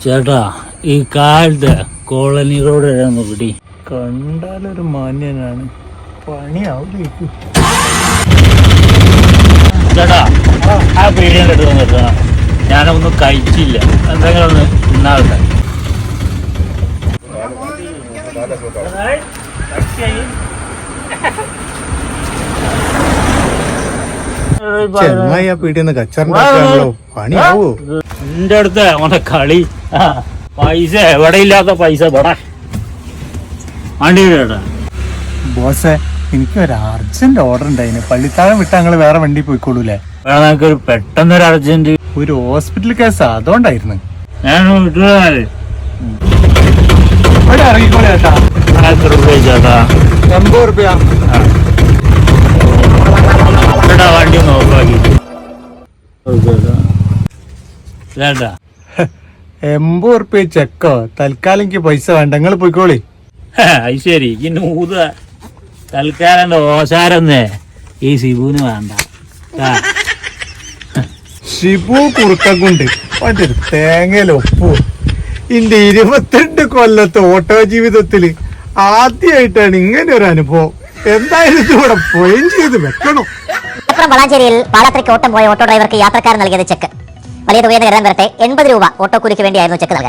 ചേട്ടാ ഈ കാലത്ത് കോളനി റോഡ് പിടി കണ്ടാലൊരു മാന്യനാണ്, പണിയാവില്ലേക്ക്. ചേട്ടാ ആ പീടിയൻ്റെ അടുത്ത് നിർത്തണം, ഞാനൊന്നും കഴിച്ചില്ല, എന്തെങ്കിലും ഒന്ന് തിന്നാളുണ്ട്. ചെങ്ങായി ആ പീടിയെന്ന് കച്ചറുണ്ടാക്കാണല്ലോ, പണിയാവോ? എന്റെ അടുത്ത് അവനെ കളി. പൈസ എവിടെ ഇല്ലാത്ത പൈസ ഇവിടെ വണ്ടി ചേട്ടാ. ബോസേ, എനിക്കൊരു അർജന്റ് ഓർഡർ ഉണ്ടായിന്. പള്ളിത്താഴം വിട്ട് ഞങ്ങള് വേറെ വണ്ടി പോയിക്കോളൂലേ? നമുക്കൊരു പെട്ടെന്നൊരു അർജന്റ് ഒരു ഹോസ്പിറ്റൽ കേസ്, അതുകൊണ്ടായിരുന്നു. ഞാൻ വിട്ടുപോയാല് ഇവിടെ ഇറങ്ങിക്കോളെ ചേട്ടാ. എത്ര രൂപ ചേട്ടാ? 80 റുപ്യ. ചേട്ടാ വണ്ടി നോക്കാക്കി ചേട്ടാ. 80 റുപ്യ ചെക്കോ? തൽക്കാലം എനിക്ക് പൈസ വേണ്ട, നിങ്ങൾ പോയിക്കോളി. അത് ശരി, ഇന്ന് ഊത തൽക്കാലം ഓശാരന്നേ ഈ ശിവുന് വേണ്ട. ഷിബു കുറുക്കങ്കുണ്ട് മറ്റേ തേങ്ങയിലൊപ്പു. ഇന്റെ 22 കൊല്ലത്തെ ഓട്ടോ ജീവിതത്തില് ആദ്യമായിട്ടാണ് ഇങ്ങനെ ഒരു അനുഭവം. എന്തായാലും ഇതിവിടെ പോയിൻ ചെയ്ത് വെക്കണം. വളാഞ്ചേരിയിൽ പാലത്രയ്ക്ക് ഓട്ടം പോയ ഓട്ടോ ഡ്രൈവർക്ക് യാത്രക്കാരൻ നൽകിയത് ചെക്ക്. വലിയ തുകയെന്ന് കരുതാൻ വരട്ടെ 80 രൂപ ഓട്ടോ കൂലിക്ക് വേണ്ടിയായിരുന്നു ചെക്ക് നൽകാൻ.